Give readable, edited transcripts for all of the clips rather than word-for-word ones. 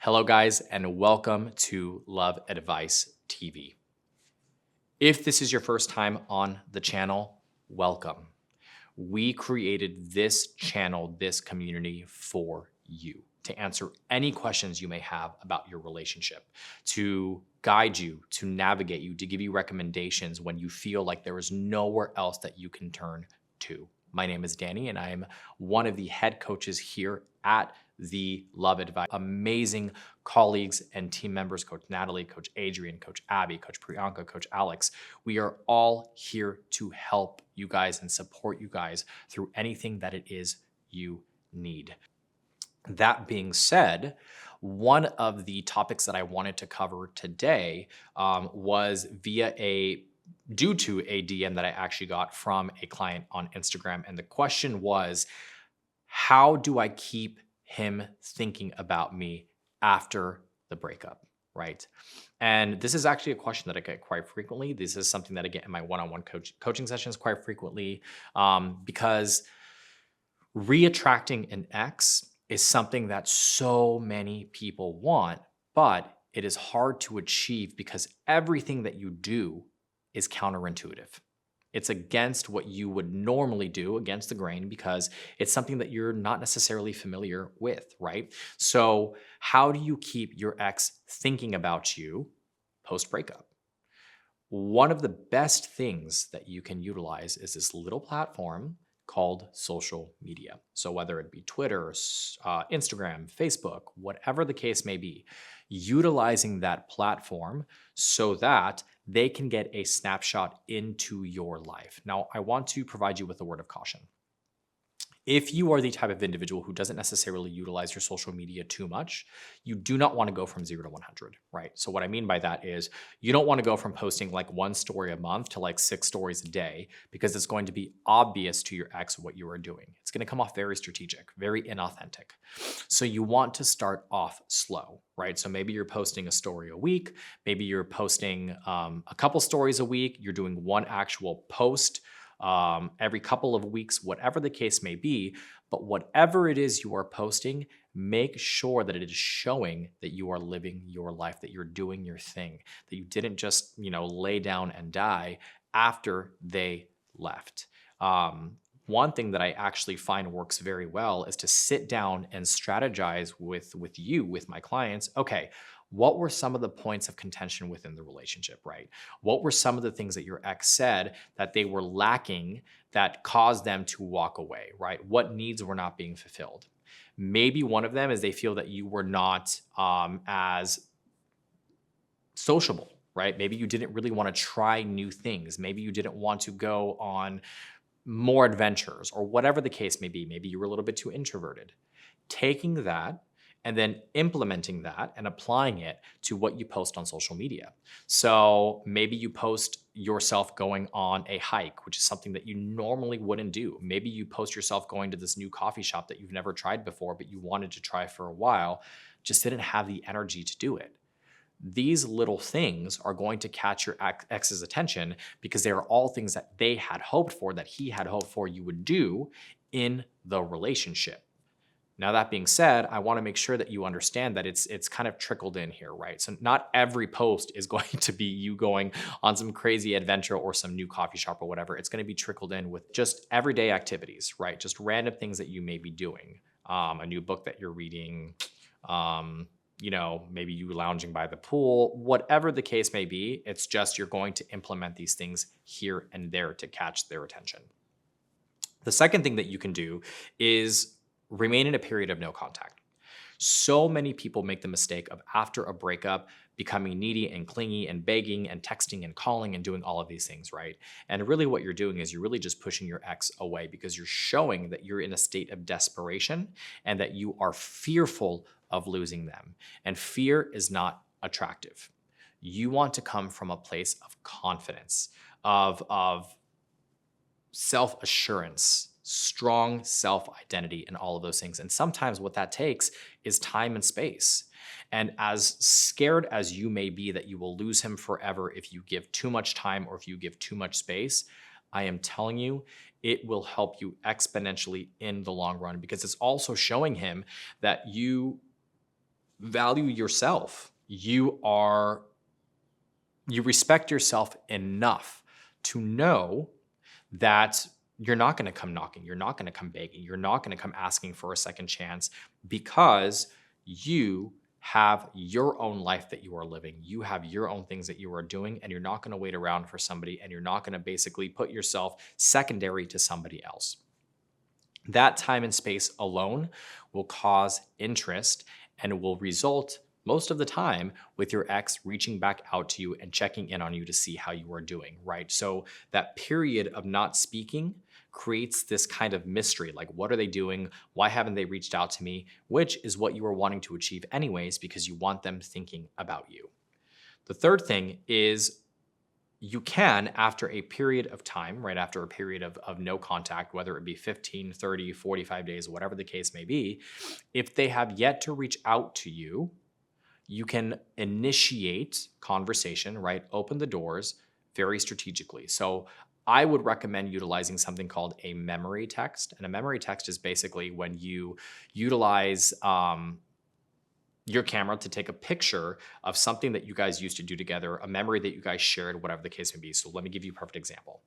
Hello, guys, and welcome to Love Advice TV. If this is your first time on the channel, welcome. We created this channel, this community for you to answer any questions you may have about your relationship, to guide you, to navigate you, to give you recommendations when you feel like there is nowhere else that you can turn to. My name is Danny, and I am one of the head coaches here at the Love Advice. Amazing colleagues and team members, Coach Natalie, Coach Adrian, Coach Abby, Coach Priyanka, Coach Alex. We are all here to help you guys and support you guys through anything that it is you need. That being said, one of the topics that I wanted to cover today was due to a DM that I actually got from a client on Instagram. And the question was, how do I keep him thinking about me after the breakup, right? And this is actually a question that I get quite frequently. This is something that I get in my one-on-one coaching sessions quite frequently because reattracting an ex is something that so many people want, but it is hard to achieve because everything that you do is counterintuitive. It's against what you would normally do, against the grain, because it's something that you're not necessarily familiar with, right? So how do you keep your ex thinking about you post-breakup? One of the best things that you can utilize is this little platform called social media. So whether it be Twitter, Instagram, Facebook, whatever the case may be, utilizing that platform so that they can get a snapshot into your life. Now, I want to provide you with a word of caution. If you are the type of individual who doesn't necessarily utilize your social media too much, you do not want to go from 0 to 100, right? So what I mean by that is you don't want to go from posting like 1 story a month to like 6 stories a day, because it's going to be obvious to your ex what you are doing. It's going to come off very strategic, very inauthentic. So you want to start off slow, right? So maybe you're posting a story a week. Maybe you're posting a couple stories a week. You're doing one actual post every couple of weeks, whatever the case may be. But whatever it is you are posting, make sure that it is showing that you are living your life, that you're doing your thing, that you didn't just, lay down and die after they left. One thing that I actually find works very well is to sit down and strategize with my clients. Okay, what were some of the points of contention within the relationship, right? What were some of the things that your ex said that they were lacking that caused them to walk away, right? What needs were not being fulfilled? Maybe one of them is they feel that you were not as sociable, right? Maybe you didn't really want to try new things. Maybe you didn't want to go on more adventures, or whatever the case may be. Maybe you were a little bit too introverted. Taking that and then implementing that and applying it to what you post on social media. So maybe you post yourself going on a hike, which is something that you normally wouldn't do. Maybe you post yourself going to this new coffee shop that you've never tried before, but you wanted to try for a while, just didn't have the energy to do it. These little things are going to catch your ex's attention because they are all things that they had hoped for, that he had hoped for you would do in the relationship. Now, that being said, I want to make sure that you understand that it's kind of trickled in here, right? So not every post is going to be you going on some crazy adventure or some new coffee shop or whatever. It's going to be trickled in with just everyday activities, right? Just random things that you may be doing. A new book that you're reading, maybe you lounging by the pool, whatever the case may be. It's just you're going to implement these things here and there to catch their attention. The second thing that you can do is remain in a period of no contact. So many people make the mistake of, after a breakup, becoming needy and clingy and begging and texting and calling and doing all of these things, right? And really what you're doing is you're really just pushing your ex away, because you're showing that you're in a state of desperation and that you are fearful of losing them. And fear is not attractive. You want to come from a place of confidence, of self-assurance, strong self-identity, and all of those things. And sometimes what that takes is time and space. And as scared as you may be that you will lose him forever if you give too much time or if you give too much space, I am telling you, it will help you exponentially in the long run, because it's also showing him that value yourself. You respect yourself enough to know that you're not going to come knocking. You're not going to come begging. You're not going to come asking for a second chance because you have your own life that you are living. You have your own things that you are doing, and you're not going to wait around for somebody, and you're not going to basically put yourself secondary to somebody else. That time and space alone will cause interest and will result most of the time with your ex reaching back out to you and checking in on you to see how you are doing, right? So that period of not speaking creates this kind of mystery, like what are they doing? Why haven't they reached out to me? Which is what you are wanting to achieve anyways, because you want them thinking about you. The third thing is you can, after a period of time, right after a period of no contact, whether it be 15, 30, 45 days, whatever the case may be, if they have yet to reach out to you, you can initiate conversation, right? Open the doors very strategically. So I would recommend utilizing something called a memory text. And a memory text is basically when you utilize your camera to take a picture of something that you guys used to do together, a memory that you guys shared, whatever the case may be. So let me give you a perfect example.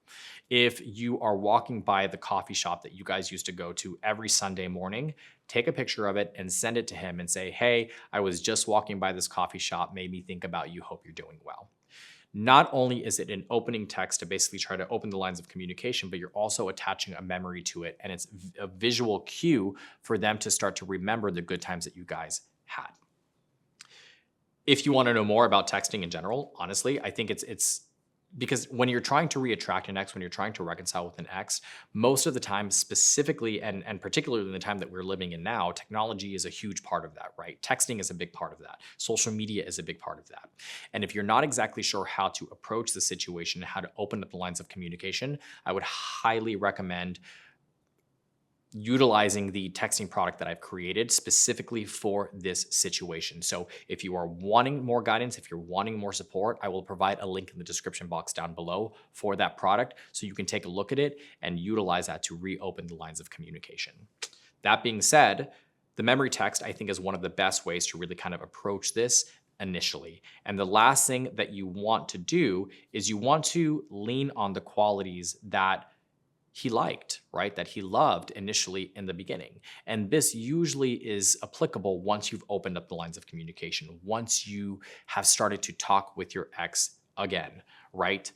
If you are walking by the coffee shop that you guys used to go to every Sunday morning, take a picture of it and send it to him and say, hey, I was just walking by this coffee shop, made me think about you, hope you're doing well. Not only is it an opening text to basically try to open the lines of communication, but you're also attaching a memory to it. And it's a visual cue for them to start to remember the good times that you guys had. If you want to know more about texting in general, honestly, I think it's because when you're trying to reattract an ex, when you're trying to reconcile with an ex, most of the time, specifically and particularly in the time that we're living in now, technology is a huge part of that, right? Texting is a big part of that. Social media is a big part of that. And if you're not exactly sure how to approach the situation, how to open up the lines of communication, I would highly recommend utilizing the texting product that I've created specifically for this situation. So if you are wanting more guidance, if you're wanting more support, I will provide a link in the description box down below for that product so you can take a look at it and utilize that to reopen the lines of communication. That being said, the memory text I think is one of the best ways to really kind of approach this initially. And the last thing that you want to do is you want to lean on the qualities that he liked, right? That he loved initially in the beginning. And this usually is applicable once you've opened up the lines of communication, once you have started to talk with your ex again, right?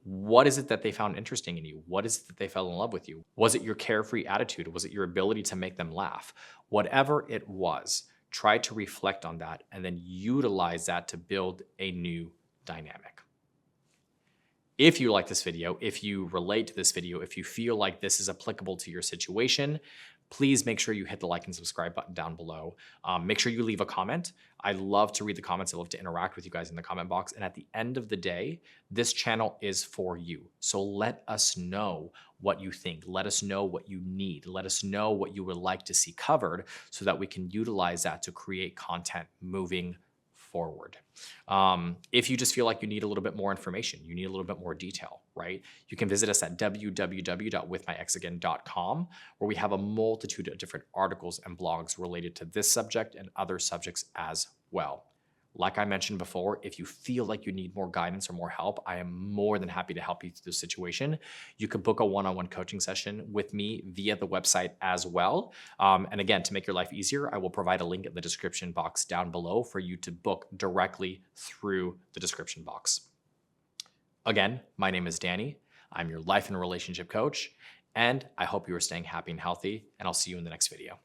What is it that they found interesting in you? What is it that they fell in love with you? Was it your carefree attitude? Was it your ability to make them laugh? Whatever it was, try to reflect on that and then utilize that to build a new dynamic. If you like this video, if you relate to this video, if you feel like this is applicable to your situation, please make sure you hit the like and subscribe button down below. Make sure you leave a comment. I love to read the comments. I love to interact with you guys in the comment box. And at the end of the day, this channel is for you. So let us know what you think. Let us know what you need. Let us know what you would like to see covered so that we can utilize that to create content moving forward. If you just feel like you need a little bit more information, you need a little bit more detail, right? You can visit us at www.withmyexagain.com, where we have a multitude of different articles and blogs related to this subject and other subjects as well. Like I mentioned before, if you feel like you need more guidance or more help, I am more than happy to help you through this situation. You can book a one-on-one coaching session with me via the website as well. And again, to make your life easier, I will provide a link in the description box down below for you to book directly through the description box. Again, my name is Danny. I'm your life and relationship coach, and I hope you are staying happy and healthy, and I'll see you in the next video.